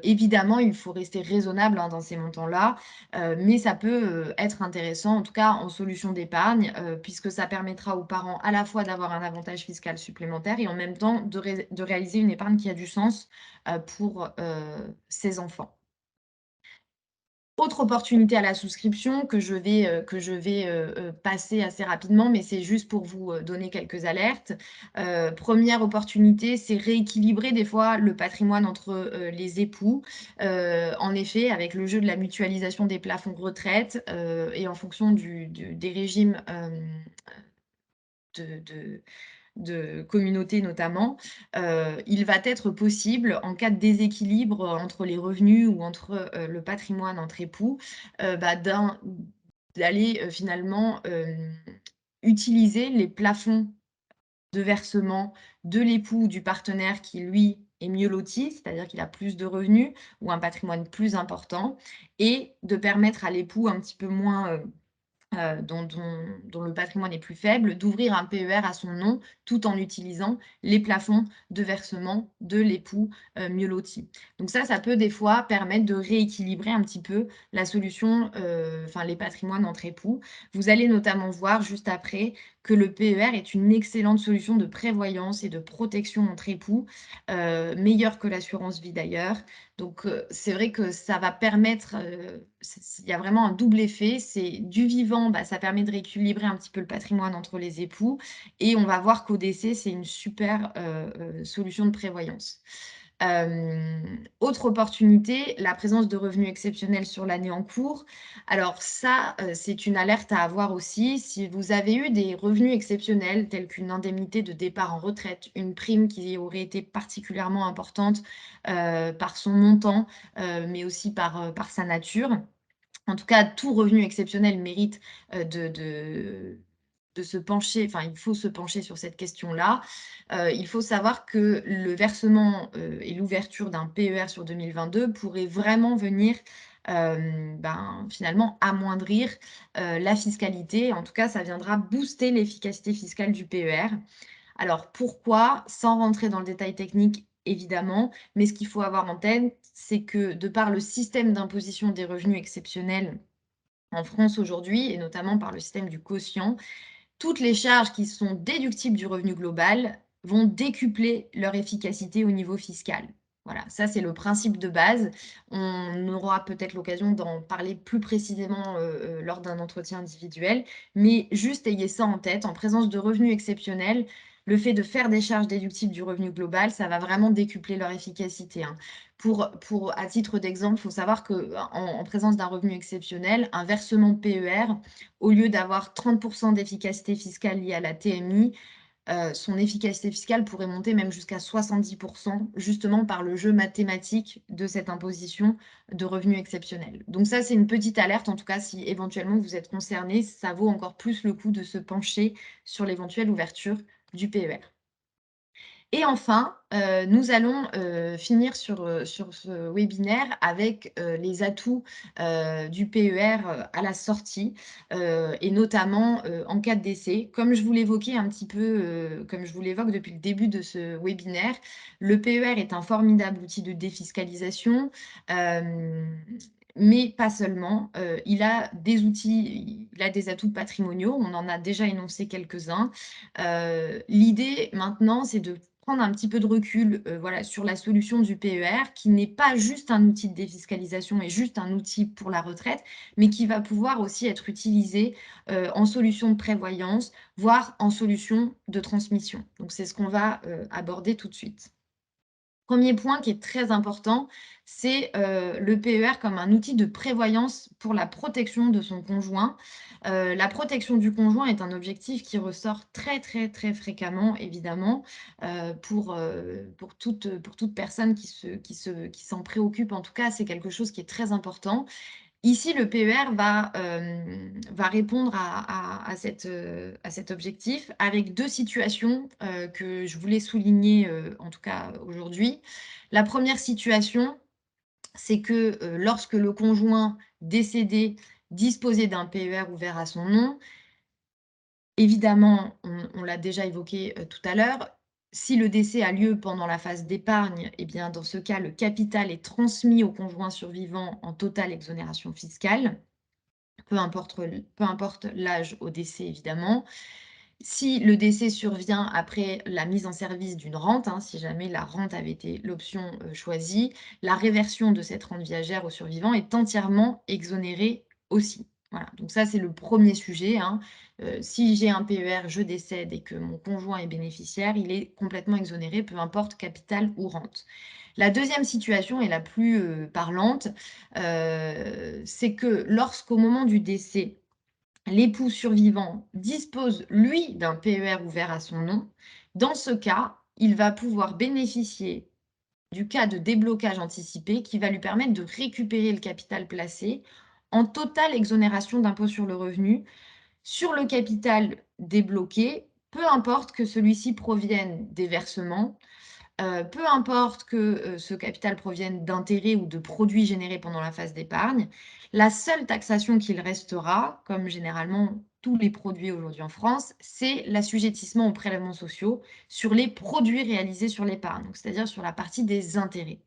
Évidemment, il faut rester raisonnable, hein, dans ces montants-là, mais ça peut, être intéressant, en tout cas en solution d'épargne, puisque ça permettra aux parents à la fois d'avoir un avantage fiscal supplémentaire et en même temps de réaliser une épargne qui a du sens, pour, ses enfants. Autre opportunité à la souscription que je vais passer assez rapidement, mais c'est juste pour vous, donner quelques alertes. 1re opportunité, c'est rééquilibrer des fois le patrimoine entre, les époux. En effet, avec le jeu de la mutualisation des plafonds retraite, et en fonction des régimes, de communauté notamment, il va être possible, en cas de déséquilibre entre les revenus ou entre le patrimoine entre époux, d'aller finalement utiliser les plafonds de versement de l'époux ou du partenaire qui, lui, est mieux loti, c'est-à-dire qu'il a plus de revenus ou un patrimoine plus important, et de permettre à l'époux un petit peu moins dont le patrimoine est plus faible, d'ouvrir un PER à son nom, tout en utilisant les plafonds de versement de l'époux mieux loti. Donc ça peut des fois permettre de rééquilibrer un petit peu la solution, enfin les patrimoines entre époux. Vous allez notamment voir juste après que le PER est une excellente solution de prévoyance et de protection entre époux, meilleure que l'assurance vie d'ailleurs. Donc, c'est vrai que ça va permettre, il y a vraiment un double effet. C'est du vivant, ça permet de rééquilibrer un petit peu le patrimoine entre les époux et on va voir qu'au décès, c'est une super, solution de prévoyance. Autre opportunité, la présence de revenus exceptionnels sur l'année en cours. Alors ça, c'est une alerte à avoir aussi. Si vous avez eu des revenus exceptionnels tels qu'une indemnité de départ en retraite, une prime qui aurait été particulièrement importante, par son montant, mais aussi par sa nature. En tout cas, tout revenu exceptionnel mérite, de se pencher, enfin, il faut se pencher sur cette question-là. Il faut savoir que le versement, et l'ouverture d'un PER sur 2022 pourrait vraiment venir, finalement amoindrir, la fiscalité. En tout cas, ça viendra booster l'efficacité fiscale du PER. Alors pourquoi? Sans rentrer dans le détail technique évidemment, mais ce qu'il faut avoir en tête, c'est que de par le système d'imposition des revenus exceptionnels en France aujourd'hui, et notamment par le système du quotient, toutes les charges qui sont déductibles du revenu global vont décupler leur efficacité au niveau fiscal. Voilà, ça c'est le principe de base. On aura peut-être l'occasion d'en parler plus précisément lors d'un entretien individuel, mais juste ayez ça en tête, en présence de revenus exceptionnels, le fait de faire des charges déductibles du revenu global, ça va vraiment décupler leur efficacité, hein. À titre d'exemple, il faut savoir qu'en présence d'un revenu exceptionnel, un versement PER, au lieu d'avoir 30 d'efficacité fiscale liée à la TMI, son efficacité fiscale pourrait monter même jusqu'à 70 justement par le jeu mathématique de cette imposition de revenus exceptionnels. Donc ça, c'est une petite alerte, en tout cas, si éventuellement vous êtes concerné, ça vaut encore plus le coup de se pencher sur l'éventuelle ouverture du PER. Et enfin, nous allons finir sur ce webinaire avec les atouts du PER à la sortie et notamment en cas de décès. Comme je vous l'évoquais un petit peu, comme je vous l'évoque depuis le début de ce webinaire, le PER est un formidable outil de défiscalisation. Mais pas seulement, il a des outils, il a des atouts patrimoniaux, on en a déjà énoncé quelques-uns. L'idée maintenant, c'est de prendre un petit peu de recul, voilà, sur la solution du PER qui n'est pas juste un outil de défiscalisation et juste un outil pour la retraite, mais qui va pouvoir aussi être utilisé, en solution de prévoyance, voire en solution de transmission. Donc c'est ce qu'on va, aborder tout de suite. Premier point qui est très important, c'est le PER comme un outil de prévoyance pour la protection de son conjoint. La protection du conjoint est un objectif qui ressort très, très, très fréquemment, évidemment, pour toute personne qui s'en préoccupe. En tout cas, c'est quelque chose qui est très important. Ici, le PER va répondre à cet objectif avec 2 situations, que je voulais souligner, en tout cas aujourd'hui. La première situation, c'est que, lorsque le conjoint décédé disposait d'un PER ouvert à son nom, évidemment, on l'a déjà évoqué, tout à l'heure, si le décès a lieu pendant la phase d'épargne, eh bien, dans ce cas, le capital est transmis au conjoint survivant en totale exonération fiscale. Peu importe l'âge au décès, évidemment. Si le décès survient après la mise en service d'une rente, hein, si jamais la rente avait été l'option choisie, la réversion de cette rente viagère au survivant est entièrement exonérée aussi. Voilà, donc ça c'est le premier sujet, hein. Si j'ai un PER, je décède et que mon conjoint est bénéficiaire, il est complètement exonéré, peu importe capital ou rente. La deuxième situation est la plus parlante, c'est que lorsqu'au moment du décès, l'époux survivant dispose, lui, d'un PER ouvert à son nom, dans ce cas, il va pouvoir bénéficier du cas de déblocage anticipé qui va lui permettre de récupérer le capital placé en totale exonération d'impôt sur le revenu sur le capital débloqué, peu importe que celui-ci provienne des versements, peu importe que, ce capital provienne d'intérêts ou de produits générés pendant la phase d'épargne, la seule taxation qu'il restera, comme généralement tous les produits aujourd'hui en France, c'est l'assujettissement aux prélèvements sociaux sur les produits réalisés sur l'épargne, donc c'est-à-dire sur la partie des intérêts.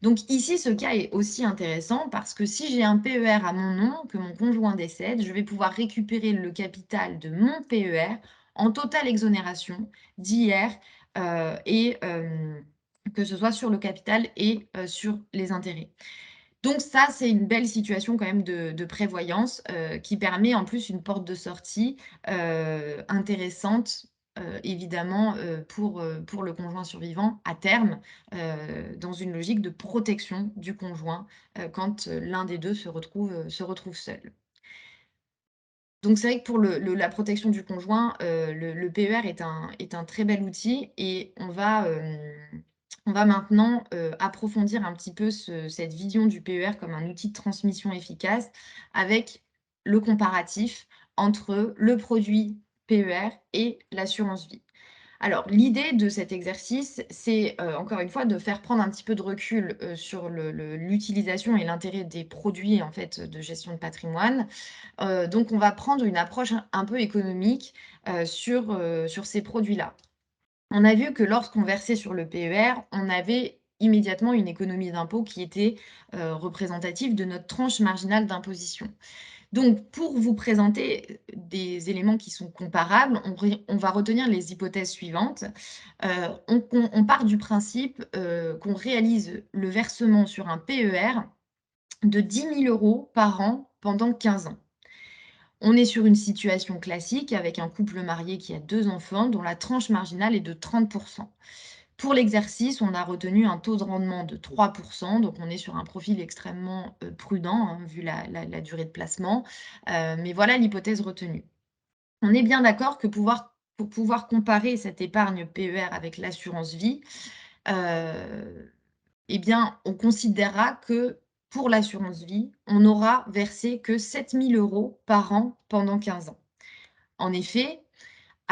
Donc ici, ce cas est aussi intéressant parce que si j'ai un PER à mon nom, que mon conjoint décède, je vais pouvoir récupérer le capital de mon PER en totale exonération d'IR et que ce soit sur le capital et sur les intérêts. Donc ça, c'est une belle situation quand même de prévoyance qui permet en plus une porte de sortie intéressante, évidemment, pour le conjoint survivant à terme, dans une logique de protection du conjoint quand l'un des deux se retrouve seul. Donc c'est vrai que pour la protection du conjoint, le PER est un très bel outil et on va maintenant, approfondir un petit peu cette vision du PER comme un outil de transmission efficace avec le comparatif entre le produit PER et l'assurance vie. Alors, l'idée de cet exercice, c'est, encore une fois, de faire prendre un petit peu de recul, sur l'utilisation et l'intérêt des produits, en fait, de gestion de patrimoine. Donc on va prendre une approche un peu économique, sur ces produits-là. On a vu que lorsqu'on versait sur le PER, on avait immédiatement une économie d'impôt qui était, représentative de notre tranche marginale d'imposition. Donc, pour vous présenter des éléments qui sont comparables, on va retenir les hypothèses suivantes. On part du principe qu'on réalise le versement sur un PER de 10 000 € par an pendant 15 ans. On est sur une situation classique avec un couple marié qui a 2 enfants dont la tranche marginale est de 30%. Pour l'exercice, on a retenu un taux de rendement de 3%, donc on est sur un profil extrêmement prudent, hein, vu la durée de placement. Mais voilà l'hypothèse retenue. On est bien d'accord que pour pouvoir comparer cette épargne PER avec l'assurance vie, eh bien, on considérera que pour l'assurance vie, on n'aura versé que 7 000 € par an pendant 15 ans. En effet,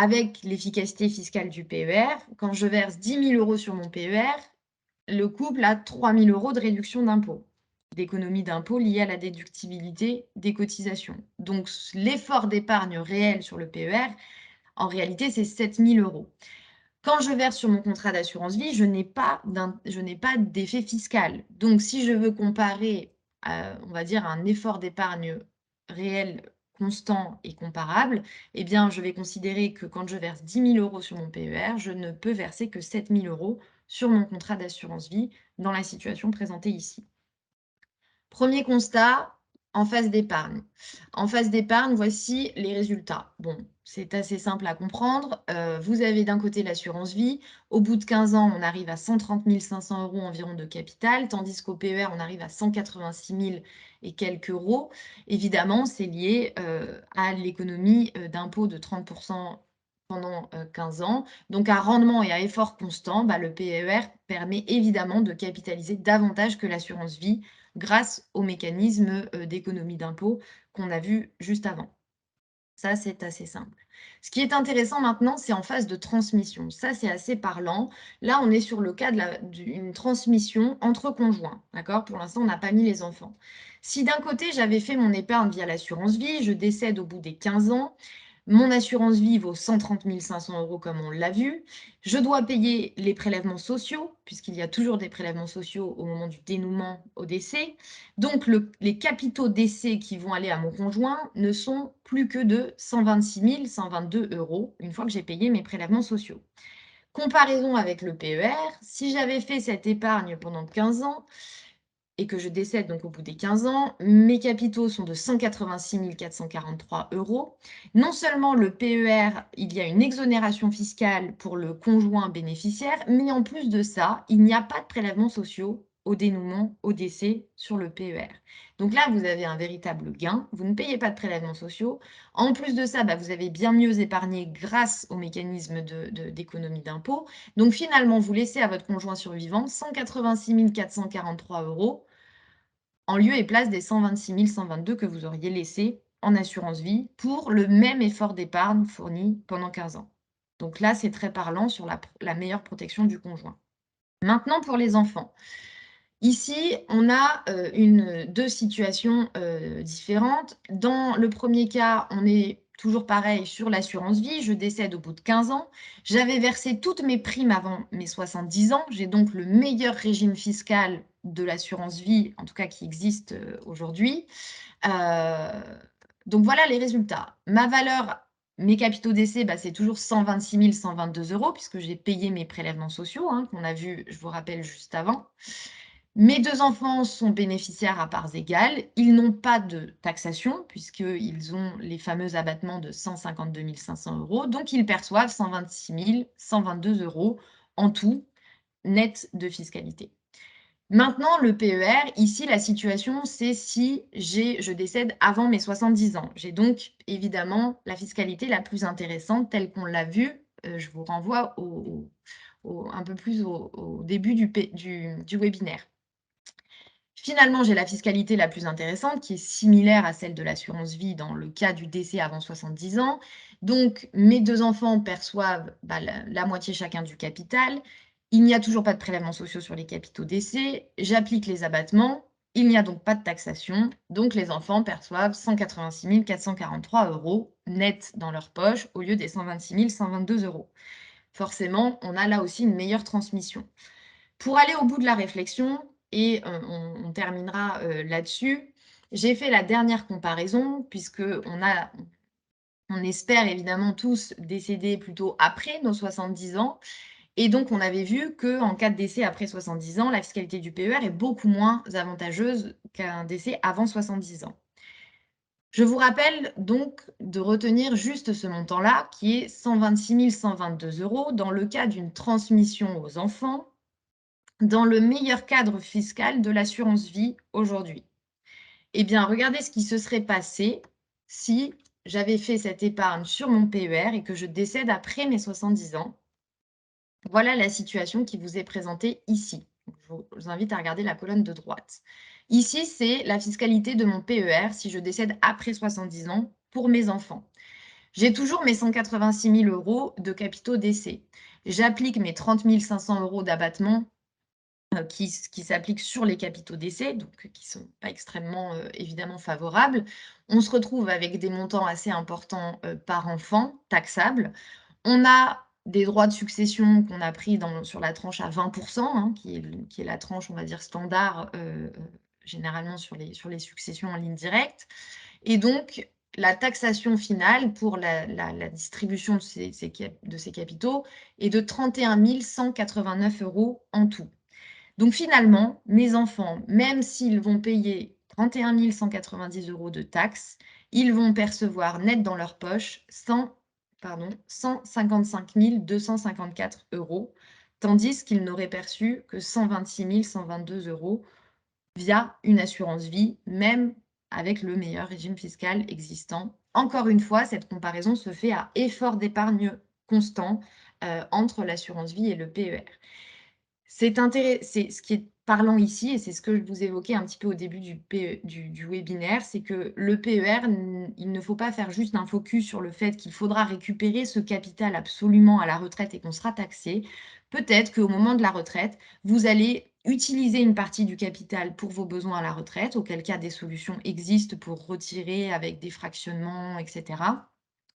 avec l'efficacité fiscale du PER, quand je verse 10 000 € sur mon PER, le couple a 3 000 € de réduction d'impôt, d'économie d'impôt liée à la déductibilité des cotisations. Donc, l'effort d'épargne réel sur le PER, en réalité, c'est 7 000 €. Quand je verse sur mon contrat d'assurance vie, je n'ai pas d'effet fiscal. Donc, si je veux comparer, on va dire, un effort d'épargne réel constant et comparable, eh bien, je vais considérer que quand je verse 10 000 € sur mon PER, je ne peux verser que 7 000 € sur mon contrat d'assurance vie dans la situation présentée ici. Premier constat, en phase d'épargne. En phase d'épargne, voici les résultats. Bon, c'est assez simple à comprendre. Vous avez d'un côté l'assurance vie. Au bout de 15 ans, on arrive à 130 500 € environ de capital, tandis qu'au PER, on arrive à 186 000 et quelques euros. Évidemment, c'est lié à l'économie d'impôt de 30% pendant 15 ans. Donc, à rendement et à effort constant, le PER permet évidemment de capitaliser davantage que l'assurance vie grâce au mécanisme d'économie d'impôt qu'on a vu juste avant. Ça, c'est assez simple. Ce qui est intéressant maintenant, c'est en phase de transmission. Ça, c'est assez parlant. Là, on est sur le cas d'une transmission entre conjoints. D'accord ? Pour l'instant, on n'a pas mis les enfants. Si d'un côté, j'avais fait mon épargne via l'assurance vie, je décède au bout des 15 ans, mon assurance vie vaut 130 500 € comme on l'a vu. Je dois payer les prélèvements sociaux, puisqu'il y a toujours des prélèvements sociaux au moment du dénouement au décès. Donc, les capitaux décès qui vont aller à mon conjoint ne sont plus que de 126 122 € une fois que j'ai payé mes prélèvements sociaux. Comparaison avec le PER, si j'avais fait cette épargne pendant 15 ans, et que je décède donc au bout des 15 ans, mes capitaux sont de 186 443 €. Non seulement le PER, il y a une exonération fiscale pour le conjoint bénéficiaire, mais en plus de ça, il n'y a pas de prélèvements sociaux au dénouement, au décès sur le PER. Donc là, vous avez un véritable gain. Vous ne payez pas de prélèvements sociaux. En plus de ça, vous avez bien mieux épargné grâce au mécanisme d'économie d'impôt. Donc finalement, vous laissez à votre conjoint survivant 186 443 € en lieu et place des 126 122 que vous auriez laissés en assurance vie pour le même effort d'épargne fourni pendant 15 ans. Donc là, c'est très parlant sur la meilleure protection du conjoint. Maintenant, pour les enfants. Ici, on a deux situations différentes. Dans le premier cas, on est toujours pareil sur l'assurance vie. Je décède au bout de 15 ans. J'avais versé toutes mes primes avant mes 70 ans. J'ai donc le meilleur régime fiscal de l'assurance vie, en tout cas qui existe aujourd'hui. Donc voilà les résultats. Ma valeur, mes capitaux décès, c'est toujours 126 122 € puisque j'ai payé mes prélèvements sociaux, qu'on a vu, je vous rappelle, juste avant. Mes 2 enfants sont bénéficiaires à parts égales. Ils n'ont pas de taxation puisqu'ils ont les fameux abattements de 152 500 €. Donc, ils perçoivent 126 122 € en tout, net de fiscalité. Maintenant, le PER, ici, la situation, c'est si je décède avant mes 70 ans. J'ai donc évidemment la fiscalité la plus intéressante telle qu'on l'a vu. Je vous renvoie un peu plus au début du webinaire. Finalement, j'ai la fiscalité la plus intéressante qui est similaire à celle de l'assurance vie dans le cas du décès avant 70 ans. Donc, mes 2 enfants perçoivent la moitié chacun du capital. Il n'y a toujours pas de prélèvements sociaux sur les capitaux décès. J'applique les abattements. Il n'y a donc pas de taxation. Donc, les enfants perçoivent 186 443 € net dans leur poche au lieu des 126 122 €. Forcément, on a là aussi une meilleure transmission. Pour aller au bout de la réflexion, et on terminera là-dessus, j'ai fait la dernière comparaison on espère évidemment tous décéder plutôt après nos 70 ans. Et donc, on avait vu qu'en cas de décès après 70 ans, la fiscalité du PER est beaucoup moins avantageuse qu'un décès avant 70 ans. Je vous rappelle donc de retenir juste ce montant-là, qui est 126 122 € dans le cas d'une transmission aux enfants, dans le meilleur cadre fiscal de l'assurance vie aujourd'hui. Eh bien, regardez ce qui se serait passé si j'avais fait cette épargne sur mon PER et que je décède après mes 70 ans. Voilà la situation qui vous est présentée ici. Je vous invite à regarder la colonne de droite. Ici, c'est la fiscalité de mon PER si je décède après 70 ans pour mes enfants. J'ai toujours mes 186 000 € de capitaux d'essai. J'applique mes 30 500 € d'abattement qui s'appliquent sur les capitaux d'essai, donc qui ne sont pas extrêmement évidemment favorables. On se retrouve avec des montants assez importants par enfant, taxables. On a des droits de succession qu'on a pris sur la tranche à 20 hein, qui est la tranche, on va dire, standard généralement sur les successions en ligne directe. Et donc, la taxation finale pour la distribution de ces capitaux est de 31 189 € en tout. Donc finalement, mes enfants, même s'ils vont payer 31 190 € de taxes, ils vont percevoir net dans leur poche 155 254 €, tandis qu'ils n'auraient perçu que 126 122 € via une assurance vie, même avec le meilleur régime fiscal existant. Encore une fois, cette comparaison se fait à effort d'épargne constant entre l'assurance vie et le PER. C'est ce qui est parlant ici, et c'est ce que je vous évoquais un petit peu au début du webinaire, c'est que le PER, il ne faut pas faire juste un focus sur le fait qu'il faudra récupérer ce capital absolument à la retraite et qu'on sera taxé. Peut-être qu'au moment de la retraite, vous allez utiliser une partie du capital pour vos besoins à la retraite, auquel cas des solutions existent pour retirer avec des fractionnements, etc.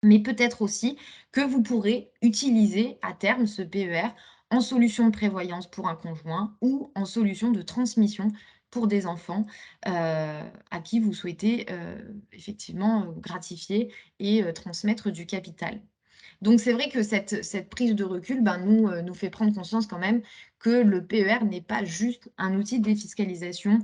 Mais peut-être aussi que vous pourrez utiliser à terme ce PER en solution de prévoyance pour un conjoint ou en solution de transmission pour des enfants à qui vous souhaitez effectivement gratifier et transmettre du capital. Donc c'est vrai que cette prise de recul, ben, nous fait prendre conscience quand même que le PER n'est pas juste un outil de défiscalisation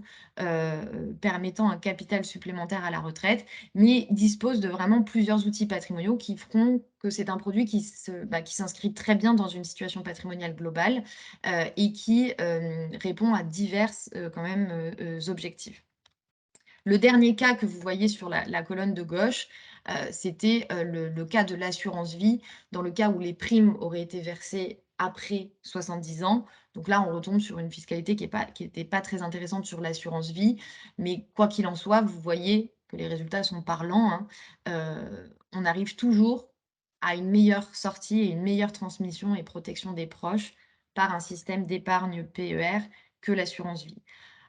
permettant un capital supplémentaire à la retraite, mais dispose de vraiment plusieurs outils patrimoniaux qui feront que c'est un produit qui s'inscrit très bien dans une situation patrimoniale globale et qui répond à divers quand même objectifs. Le dernier cas que vous voyez sur la colonne de gauche, c'était le cas de l'assurance vie, dans le cas où les primes auraient été versées après 70 ans. Donc là, on retombe sur une fiscalité qui n'était pas très intéressante sur l'assurance vie. Mais quoi qu'il en soit, vous voyez que les résultats sont parlants, hein. On arrive toujours à une meilleure sortie et une meilleure transmission et protection des proches par un système d'épargne PER que l'assurance vie.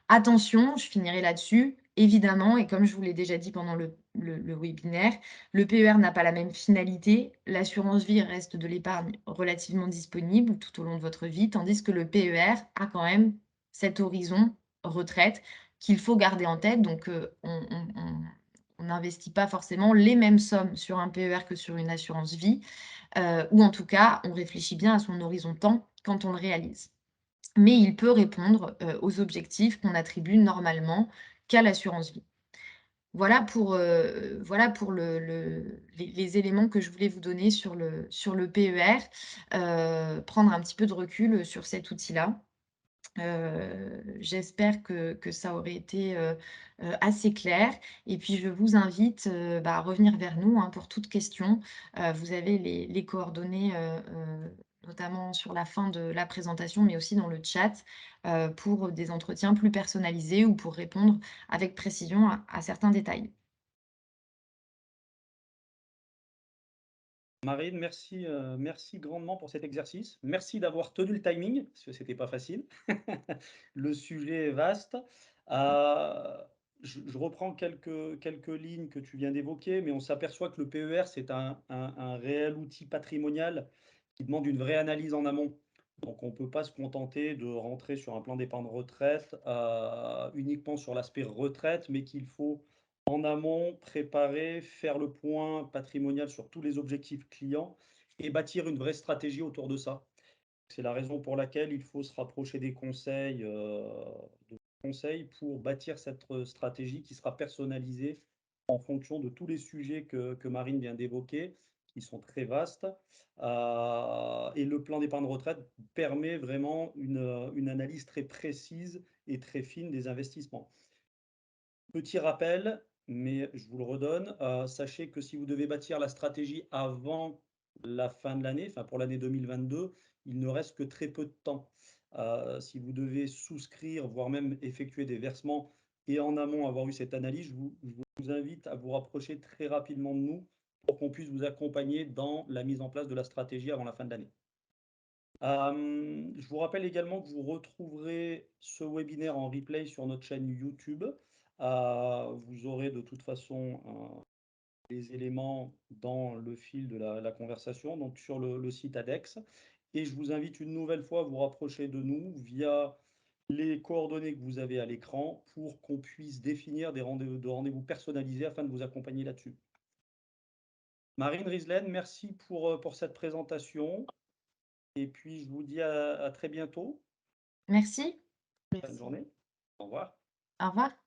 Attention, je finirai là-dessus, évidemment, et comme je vous l'ai déjà dit pendant le webinaire, le PER n'a pas la même finalité. L'assurance vie reste de l'épargne relativement disponible tout au long de votre vie, tandis que le PER a quand même cet horizon retraite qu'il faut garder en tête. Donc, on n'investit pas forcément les mêmes sommes sur un PER que sur une assurance vie, ou en tout cas, on réfléchit bien à son horizon temps quand on le réalise. Mais il peut répondre aux objectifs qu'on attribue normalement qu'à l'assurance vie. Voilà pour les éléments que je voulais vous donner sur le PER, prendre un petit peu de recul sur cet outil-là. J'espère que ça aurait été assez clair. Et puis, je vous invite à revenir vers nous hein, pour toute question. Vous avez les coordonnées, notamment sur la fin de la présentation, mais aussi dans le chat, pour des entretiens plus personnalisés ou pour répondre avec précision à certains détails. Marine, merci grandement pour cet exercice. Merci d'avoir tenu le timing, parce que c'était pas facile. Le sujet est vaste. Je reprends quelques lignes que tu viens d'évoquer, mais on s'aperçoit que le PER, c'est un réel outil patrimonial qui demande une vraie analyse en amont. Donc on ne peut pas se contenter de rentrer sur un plan d'épargne retraite uniquement sur l'aspect retraite, mais qu'il faut en amont, préparer, faire le point patrimonial sur tous les objectifs clients et bâtir une vraie stratégie autour de ça. C'est la raison pour laquelle il faut se rapprocher des conseils pour bâtir cette stratégie qui sera personnalisée en fonction de tous les sujets que Marine vient d'évoquer, qui sont très vastes. Et le plan d'épargne retraite permet vraiment une analyse très précise et très fine des investissements. Petit rappel, mais je vous le redonne, sachez que si vous devez bâtir la stratégie avant la fin de l'année, enfin pour l'année 2022, il ne reste que très peu de temps. Si vous devez souscrire, voire même effectuer des versements et en amont avoir eu cette analyse, je vous invite à vous rapprocher très rapidement de nous pour qu'on puisse vous accompagner dans la mise en place de la stratégie avant la fin de l'année. Je vous rappelle également que vous retrouverez ce webinaire en replay sur notre chaîne YouTube. Vous aurez de toute façon les éléments dans le fil de la conversation, donc sur le site ADEX. Et je vous invite une nouvelle fois à vous rapprocher de nous via les coordonnées que vous avez à l'écran pour qu'on puisse définir des rendez-vous personnalisés afin de vous accompagner là-dessus. Marine Rieslen, merci pour cette présentation. Et puis, je vous dis à très bientôt. Merci. Bonne Merci. journée. Au revoir. Au revoir.